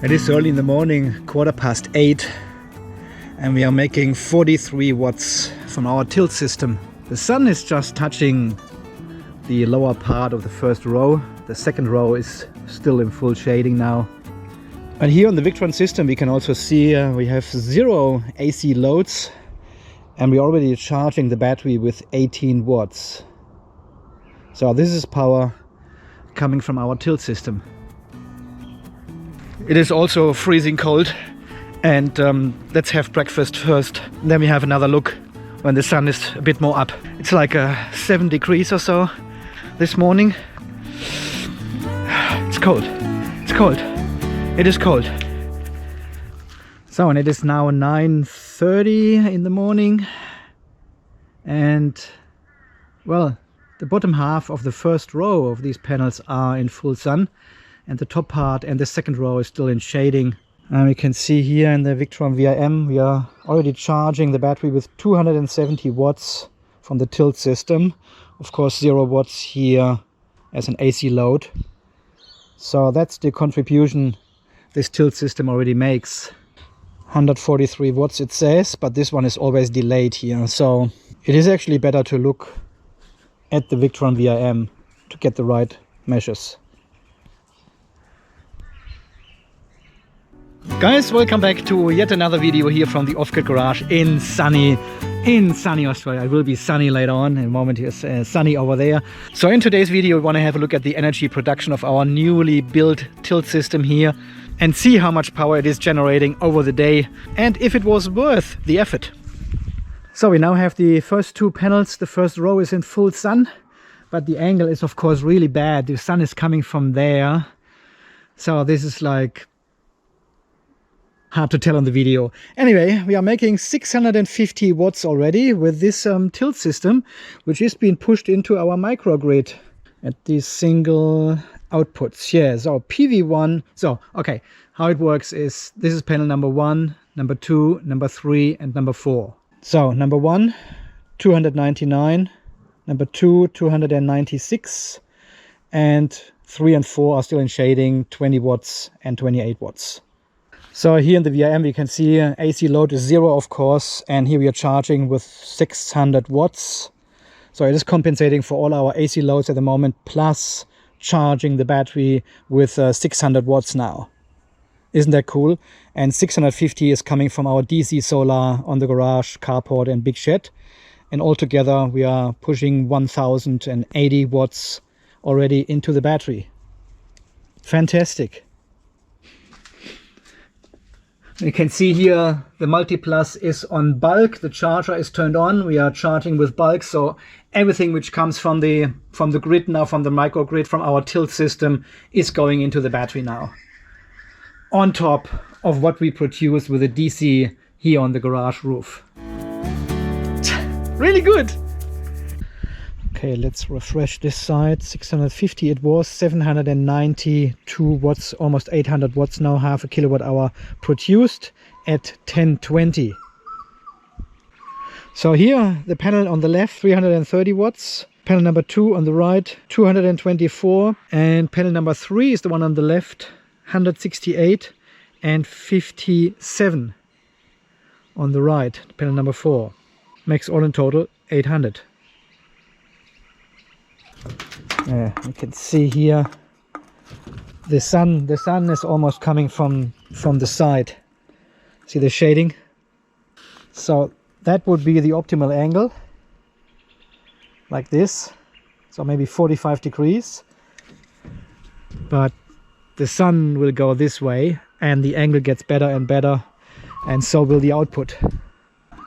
It is early in the morning, 8:15, and we are making 43 watts from our tilt system. The sun is just touching the lower part of the first row. The second row is still in full shading now. And here on the Victron system we can also see we have 0 AC loads, and we're already charging the battery with 18 watts. So this is power coming from our tilt system. It is also freezing cold, and let's have breakfast first. Then we have another look when the sun is a bit more up. It's like 7 degrees or so this morning. It's cold. It's cold. It is cold. So, and it is now 9:30 in the morning, and well, the bottom half of the first row of these panels are in full sun, and the top part and the second row is still in shading. And we can see here in the Victron VRM we are already charging the battery with 270 watts from the tilt system. Of course 0 watts here as an AC load. So that's the contribution this tilt system already makes. 143 watts it says, but this one is always delayed here. So it is actually better to look at the Victron VRM to get the right measures. Guys, welcome back to yet another video here from the off-grid garage in sunny Australia. It will be sunny later on. In a moment it's sunny over there. So in today's video we want to have a look at the energy production of our newly built tilt system here and see how much power it is generating over the day and if it was worth the effort. So we now have the first 2 panels. The first row is in full sun, but the angle is of course really bad. The sun is coming from there, so this is like hard to tell on the video. Anyway, we are making 650 watts already with this tilt system, which is being pushed into our microgrid at these single outputs. Yeah, so PV1. So okay, how it works is this is panel number 1, number 2, number 3 and number 4. So number 1 299, number 2 296, and 3 and 4 are still in shading, 20 watts and 28 watts. So here in the VRM we can see AC load is 0 of course, and here we are charging with 600 watts. So it is compensating for all our AC loads at the moment, plus charging the battery with 600 watts now. Isn't that cool? And 650 is coming from our DC solar on the garage, carport and big shed. And altogether we are pushing 1080 watts already into the battery. Fantastic. You can see here the Multiplus is on bulk. The charger is turned on. We are charging with bulk, so everything which comes from the grid now, from the microgrid, from our tilt system, is going into the battery now, on top of what we produce with the DC here on the garage roof. Really good. Okay, let's refresh this side. 650 it was, 792 watts, almost 800 watts now, half a kilowatt hour produced at 1020. So here the panel on the left, 330 watts, panel number 2 on the right, 224, and panel number 3 is the one on the left, 168 and 57 on the right, panel number 4. Makes all in total 800. Yeah, you can see here the sun is almost coming from the side. See the shading? So that would be the optimal angle, like this. So maybe 45 degrees. But the sun will go this way and the angle gets better and better, and so will the output.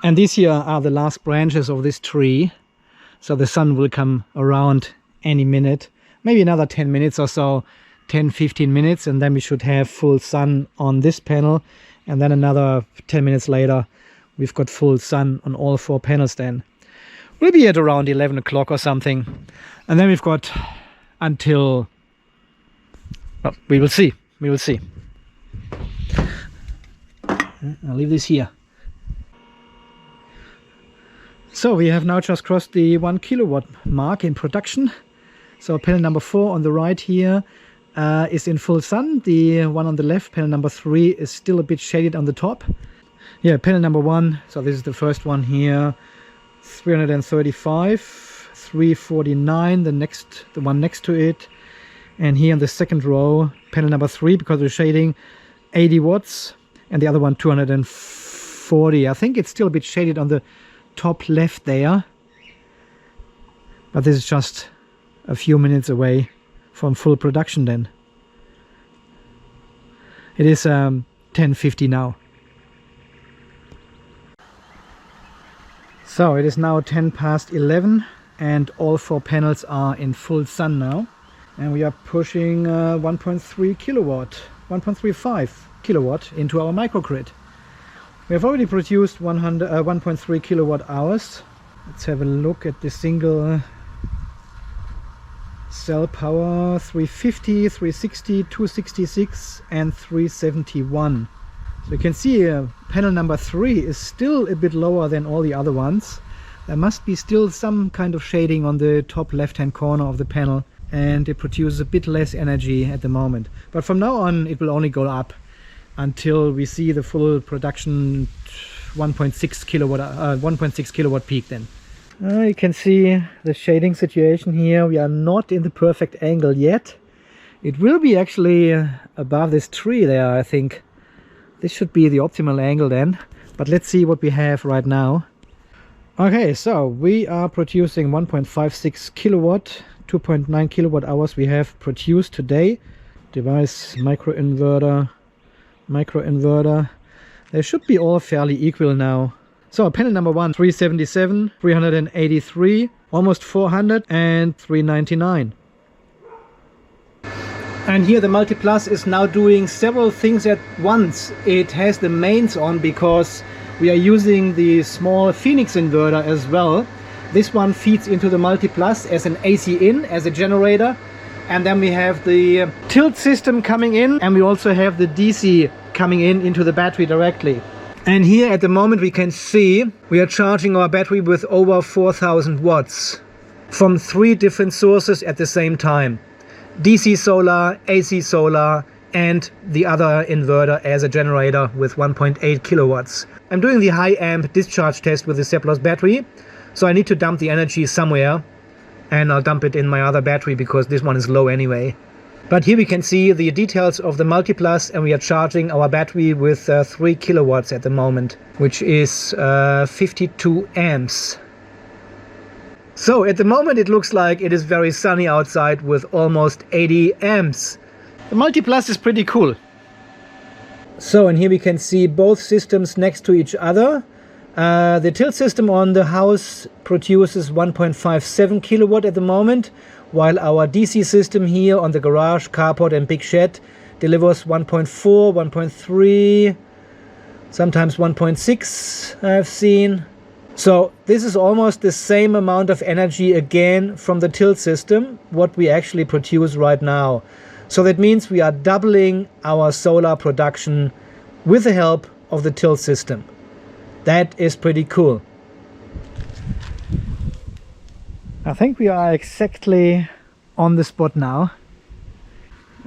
And these here are the last branches of this tree. So the sun will come around any minute, maybe another 10 minutes or so, 10-15 minutes, and then we should have full sun on this panel, and then another 10 minutes later we've got full sun on all 4 panels. Then we'll be at around 11 o'clock or something, and then we've got until, well, we will see. I'll leave this here. So we have now just crossed the 1 kilowatt mark in production. So panel number 4 on the right here, is in full sun. The one on the left, panel number 3, is still a bit shaded on the top. Yeah, panel number 1, so this is the first one here, 335, 349, the one next to it. And here in the second row, panel number 3, because of the shading, 80 watts, and the other one 240. I think it's still a bit shaded on the top left there, but this is just a few minutes away from full production then. It is 10:50 now. So it is now 10 past 11 and all 4 panels are in full sun now. And we are pushing 1.3 kilowatt, 1.35 kilowatt into our microgrid. We have already produced 1.3 kilowatt hours. Let's have a look at the single cell power: 350, 360, 266 and 371. So you can see panel number 3 is still a bit lower than all the other ones. There must be still some kind of shading on the top left hand corner of the panel, and it produces a bit less energy at the moment. But from now on it will only go up until we see the full production 1.6 kilowatt peak then. You can see the shading situation here. We are not in the perfect angle yet. It will be actually above this tree there, I think. This should be the optimal angle then. But let's see what we have right now. Okay, so we are producing 1.56 kilowatt. 2.9 kilowatt hours we have produced today. Device, micro inverter. They should be all fairly equal now. So panel number 1, 377, 383, almost 400 and 399. And here the Multiplus is now doing several things at once. It has the mains on because we are using the small Phoenix inverter as well. This one feeds into the Multiplus as an AC in, as a generator. And then we have the tilt system coming in, and we also have the DC coming in into the battery directly. And here at the moment we can see we are charging our battery with over 4000 watts from 3 different sources at the same time. DC solar, AC solar and the other inverter as a generator with 1.8 kilowatts. I'm doing the high amp discharge test with the Seplos battery, so I need to dump the energy somewhere, and I'll dump it in my other battery because this one is low anyway. But here we can see the details of the Multiplus, and we are charging our battery with 3 kilowatts at the moment, which is 52 amps. So at the moment it looks like it is very sunny outside with almost 80 amps. The Multiplus is pretty cool. So, and here we can see both systems next to each other. The tilt system on the house produces 1.57 kilowatt at the moment, while our DC system here on the garage, carport and big shed delivers 1.4, 1.3, sometimes 1.6 I've seen. So this is almost the same amount of energy again from the tilt system, what we actually produce right now. So that means we are doubling our solar production with the help of the tilt system. That is pretty cool. I think we are exactly on the spot now.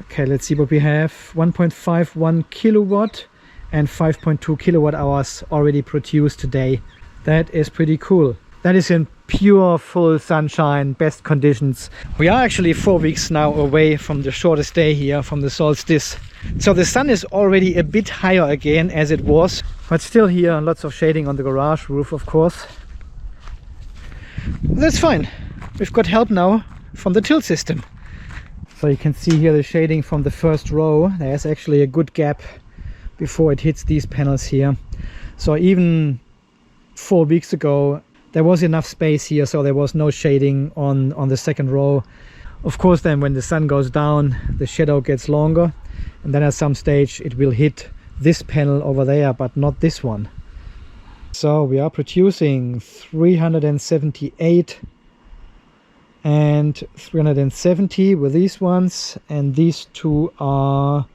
Okay, let's see what we have. 1.51 kilowatt and 5.2 kilowatt hours already produced today. That is pretty cool. That is in pure full sunshine, best conditions. We are actually 4 weeks now away from the shortest day here, from the solstice. So the sun is already a bit higher again as it was, but still here lots of shading on the garage roof, of course. That's fine. We've got help now from the tilt system. So you can see here the shading from the first row. There's actually a good gap before it hits these panels here. So even 4 weeks ago there was enough space here, so there was no shading on the second row. Of course then when the sun goes down the shadow gets longer, and then at some stage it will hit this panel over there, but not this one. So we are producing 378 and 370 with these ones, and these two are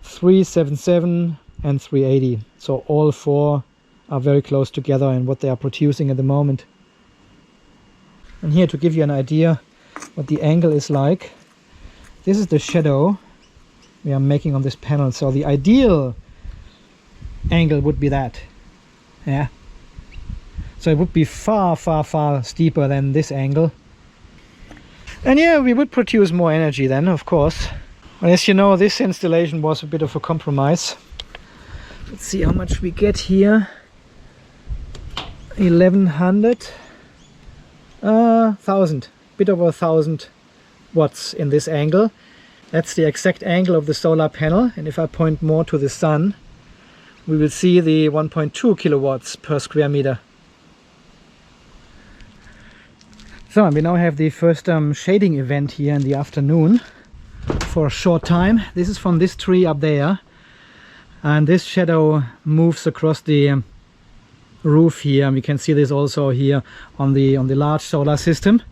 377 and 380. So all 4 are very close together in what they are producing at the moment. And here to give you an idea what the angle is like, this is the shadow we are making on this panel. So the ideal angle would be that. Yeah. So it would be far, far, far steeper than this angle. And yeah, we would produce more energy then, of course. But as you know, this installation was a bit of a compromise. Let's see how much we get here. 1100. 1000. Bit over 1000 watts in this angle. That's the exact angle of the solar panel. And if I point more to the sun, we will see the 1.2 kilowatts per square meter. So we now have the first shading event here in the afternoon for a short time. This is from this tree up there, and this shadow moves across the roof here, and we can see this also here on the large solar system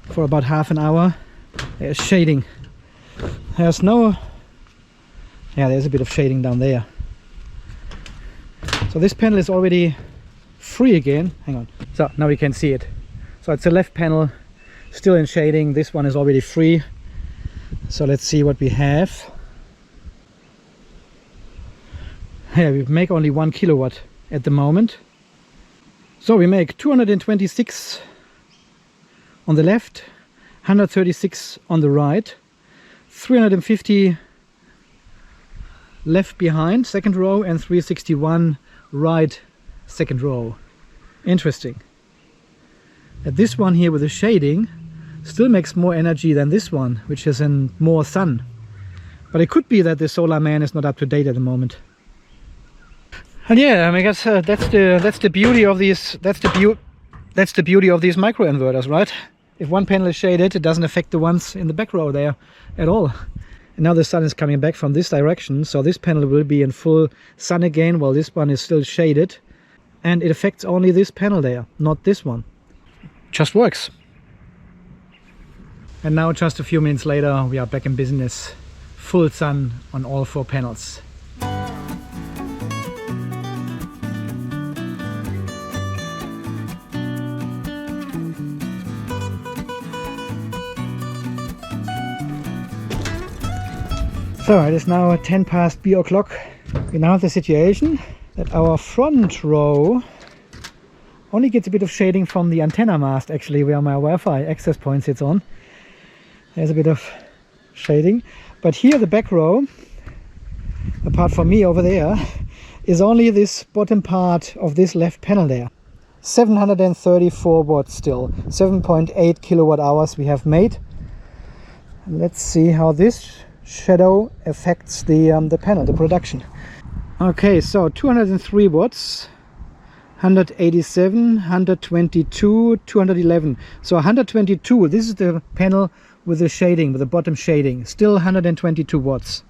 for about half an hour. There's shading. There's no, yeah, there's a bit of shading down there. So this panel is already free again. Hang on. So now we can see it. So it's the left panel still in shading. This one is already free. So let's see what we have. Yeah, we make only 1 kilowatt at the moment. So we make 226 on the left, 136 on the right, 350 left behind, second row, and 361 right, second row. Interesting. That this one here with the shading still makes more energy than this one, which is in more sun. But it could be that the solar man is not up to date at the moment. And yeah, I guess that's the beauty of these. That's the beauty of these micro inverters, right? If one panel is shaded, it doesn't affect the ones in the back row there at all. And now the sun is coming back from this direction, so this panel will be in full sun again, while this one is still shaded, and it affects only this panel there, not this one. Just works. And now, just a few minutes later, we are back in business. Full sun on all 4 panels. So it is now 10 past B o'clock. We now have the situation that our front row only gets a bit of shading from the antenna mast, actually, where my Wi-Fi access point sits on. There's a bit of shading. But here the back row, apart from me over there, is only this bottom part of this left panel there. 734 watts still. 7.8 kilowatt hours we have made. And let's see how this shadow affects the panel, the production. Okay, so 203 watts. 187, 122, 211. So 122, this is the panel with the shading, with the bottom shading. Still 122 watts.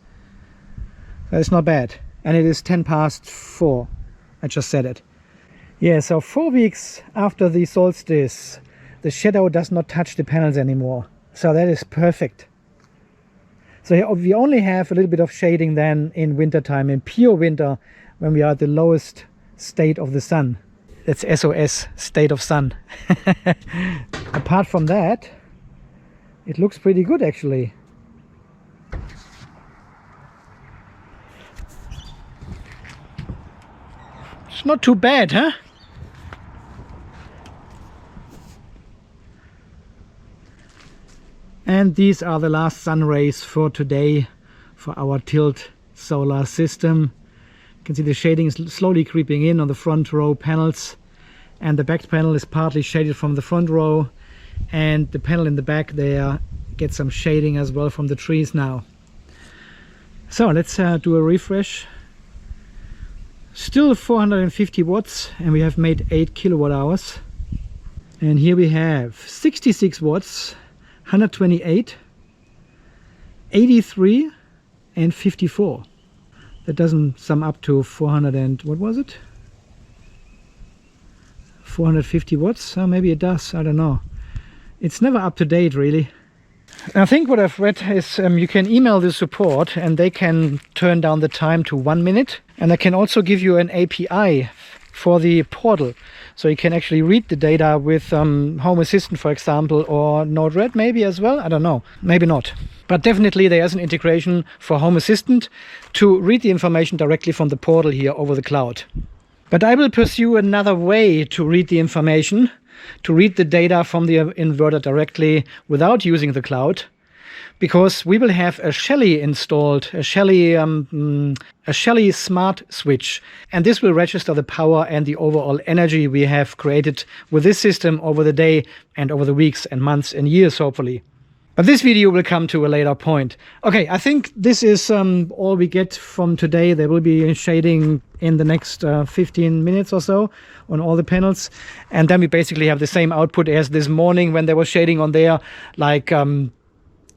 That's not bad. And it is 10 past 4. I just said it. Yeah, so 4 weeks after the solstice, the shadow does not touch the panels anymore. So that is perfect. So we only have a little bit of shading then in winter time, in pure winter, when we are at the lowest state of the sun. That's SOS, state of sun. Apart from that, it looks pretty good actually. It's not too bad, huh? And these are the last sun rays for today for our tilt solar system. You can see the shading is slowly creeping in on the front row panels, and the back panel is partly shaded from the front row, and the panel in the back there gets some shading as well from the trees now. So let's do a refresh. Still 450 watts, and we have made 8 kilowatt hours. And here we have 66 watts, 128, 83 and 54. That doesn't sum up to 400 and what was it? 450 watts? Maybe it does, I don't know. It's never up to date really. I think what I've read is you can email the support and they can turn down the time to 1 minute, and I can also give you an API for the portal. So you can actually read the data with Home Assistant, for example, or Node-RED maybe as well. I don't know, maybe not. But definitely there is an integration for Home Assistant to read the information directly from the portal here over the cloud. But I will pursue another way to read the information, to read the data from the inverter directly without using the cloud, because we will have a Shelly installed, a Shelly smart switch, and this will register the power and the overall energy we have created with this system over the day and over the weeks and months and years, hopefully. But this video will come to a later point. Okay, I think this is all we get from today. There will be shading in the next 15 minutes or so on all the panels. And then we basically have the same output as this morning when there was shading on there, like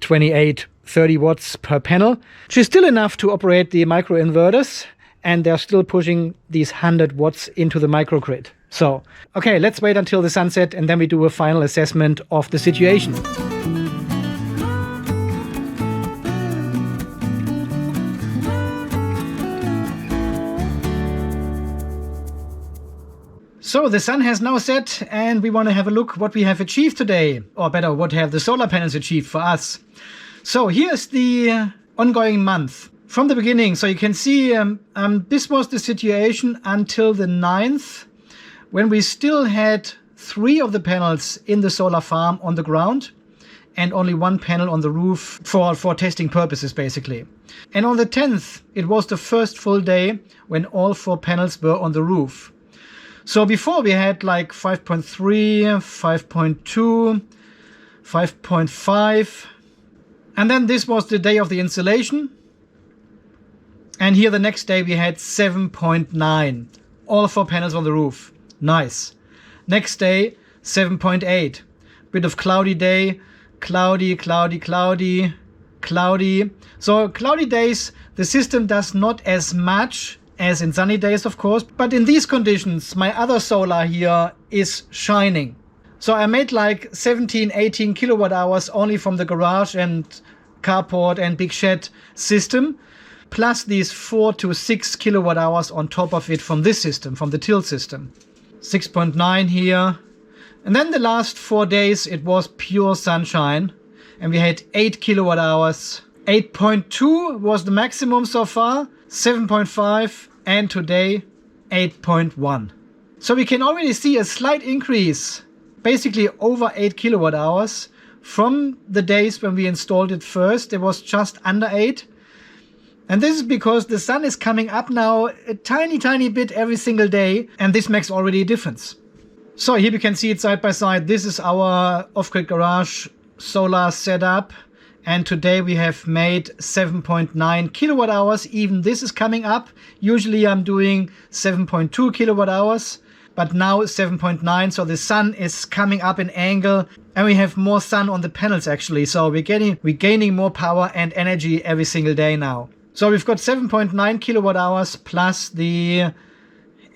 28, 30 watts per panel, which is still enough to operate the micro inverters. And they're still pushing these 100 watts into the microgrid. So, okay, let's wait until the sunset and then we do a final assessment of the situation. So the sun has now set and we want to have a look what we have achieved today, or better, what have the solar panels achieved for us. So here's the ongoing month from the beginning. So you can see this was the situation until the 9th, when we still had 3 of the panels in the solar farm on the ground and only 1 panel on the roof for testing purposes, basically. And on the 10th, it was the first full day when all 4 panels were on the roof. So before we had like 5.3, 5.2, 5.5. And then this was the day of the installation. And here the next day we had 7.9. All 4 panels on the roof. Nice. Next day, 7.8. Bit of cloudy day. Cloudy, cloudy, cloudy, cloudy. So cloudy days, the system does not as much as in sunny days, of course, but in these conditions my other solar here is shining. So I made like 17, 18 kilowatt hours only from the garage and carport and big shed system, plus these 4 to 6 kilowatt hours on top of it from this system, from the tilt system. 6.9 here. And then the last 4 days it was pure sunshine and we had 8 kilowatt hours. 8.2 was the maximum so far. 7.5 and today 8.1. So we can already see a slight increase, basically over 8 kilowatt hours from the days when we installed it first. It was just under 8. And this is because the sun is coming up now a tiny bit every single day, and this makes already a difference. So here we can see it side by side. This is our off-grid garage solar setup. And today we have made 7.9 kilowatt hours. Even this is coming up. Usually I'm doing 7.2 kilowatt hours, but now 7.9. So the sun is coming up in angle and we have more sun on the panels actually. So we're gaining more power and energy every single day now. So we've got 7.9 kilowatt hours plus the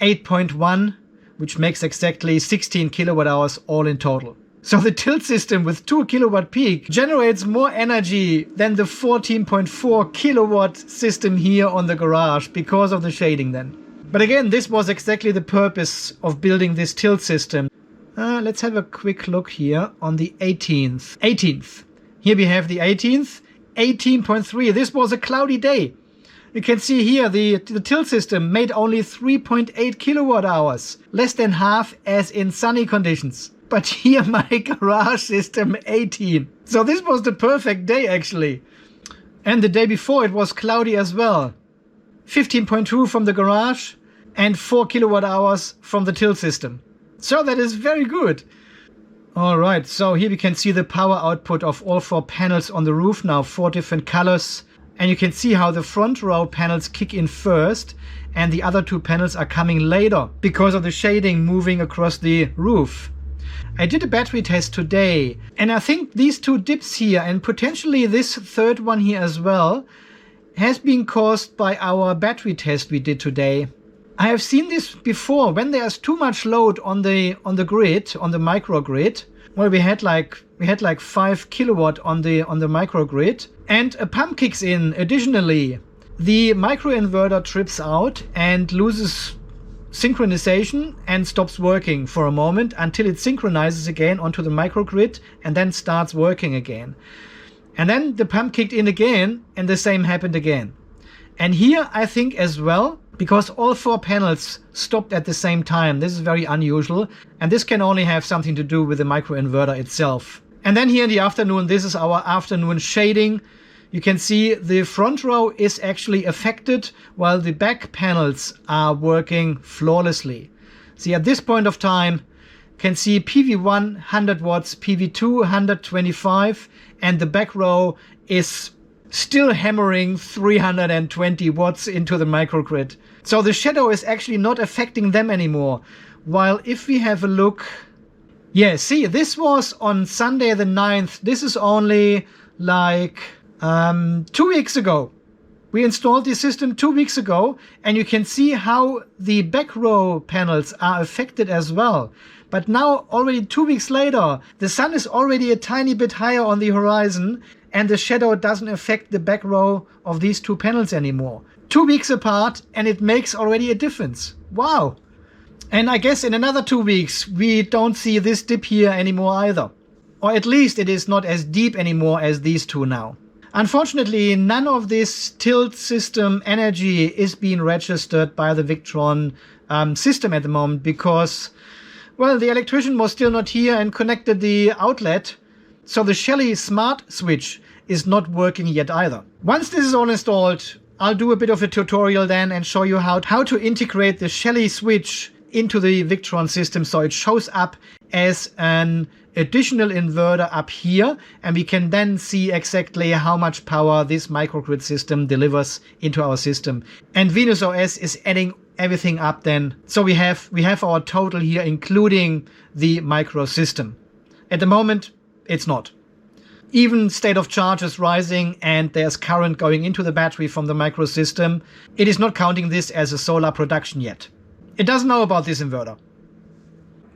8.1, which makes exactly 16 kilowatt hours all in total. So the tilt system with 2 kilowatt peak generates more energy than the 14.4 kilowatt system here on the garage because of the shading then. But again, this was exactly the purpose of building this tilt system. Let's have a quick look here on the 18th. 18th. Here we have the 18th. 18.3. This was a cloudy day. You can see here the tilt system made only 3.8 kilowatt hours. Less than half as in sunny conditions. But here my garage system 18. So this was the perfect day actually. And the day before it was cloudy as well. 15.2 from the garage and 4 kilowatt hours from the tilt system. So that is very good. Alright, so here we can see the power output of all 4 panels on the roof now, 4 different colors. And you can see how the front row panels kick in first and the other 2 panels are coming later because of the shading moving across the roof. I did a battery test today and I think these 2 dips here and potentially this third one here as well has been caused by our battery test we did today. I have seen this before when there's too much load on the grid, on the microgrid. Well, we had like 5 kilowatt on the microgrid and a pump kicks in. Additionally, the micro inverter trips out and loses synchronization and stops working for a moment until it synchronizes again onto the microgrid and then starts working again. And then the pump kicked in again and the same happened again. And here I think as well, because all 4 panels stopped at the same time. This is very unusual, and this can only have something to do with the microinverter itself. And then here in the afternoon, this is our afternoon shading. You can see the front row is actually affected while the back panels are working flawlessly. See, at this point of time, you can see PV1 100 watts, PV2 125, and the back row is still hammering 320 watts into the microgrid. So the shadow is actually not affecting them anymore. While if we have a look, yeah, see, this was on Sunday the 9th. This is only like 2 weeks ago. We installed the system 2 weeks ago, and you can see how the back row panels are affected as well. But now, already 2 weeks later, the sun is already a tiny bit higher on the horizon, and the shadow doesn't affect the back row of these 2 panels anymore. 2 weeks apart, and it makes already a difference. Wow! And I guess in another 2 weeks, we don't see this dip here anymore either. Or at least it is not as deep anymore as these 2 now. Unfortunately, none of this tilt system energy is being registered by the Victron system at the moment because, well, the electrician was still not here and connected the outlet. So the Shelly smart switch is not working yet either. Once this is all installed, I'll do a bit of a tutorial then and show you how to integrate the Shelly switch into the Victron system so it shows up as an additional inverter up here, and we can then see exactly how much power this microgrid system delivers into our system. And Venus OS is adding everything up then. So we have our total here, including the micro system. At the moment, it's not. Even state of charge is rising and there's current going into the battery from the micro system. It is not counting this as a solar production yet. It doesn't know about this inverter.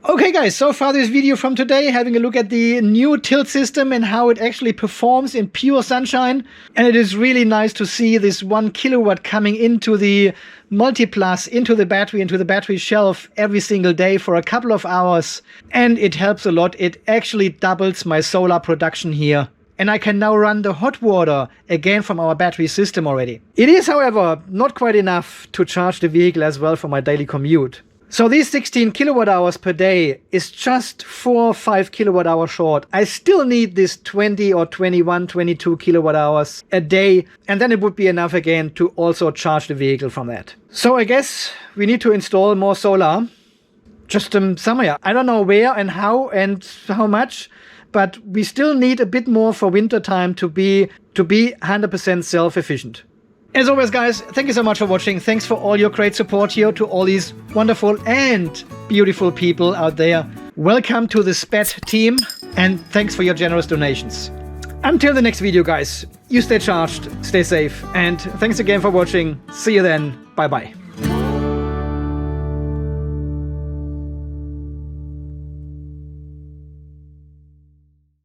Okay guys, so far this video from today, having a look at the new tilt system and how it actually performs in pure sunshine. And it is really nice to see this 1 kilowatt coming into the Multiplus, into the battery shelf every single day for a couple of hours. And it helps a lot. It actually doubles my solar production here. And I can now run the hot water again from our battery system already. It is, however, not quite enough to charge the vehicle as well for my daily commute. So these 16 kilowatt hours per day is just 4 or 5 kilowatt hours short. I still need this 20 or 21, 22 kilowatt hours a day, and then it would be enough again to also charge the vehicle from that. So I guess we need to install more solar just somewhere. I don't know where and how much, but we still need a bit more for winter time to be 100% self-efficient. As always, guys, thank you so much for watching. Thanks for all your great support here to all these wonderful and beautiful people out there. Welcome to the SPET team, and thanks for your generous donations. Until the next video, guys, you stay charged, stay safe, and thanks again for watching. See you then. Bye-bye.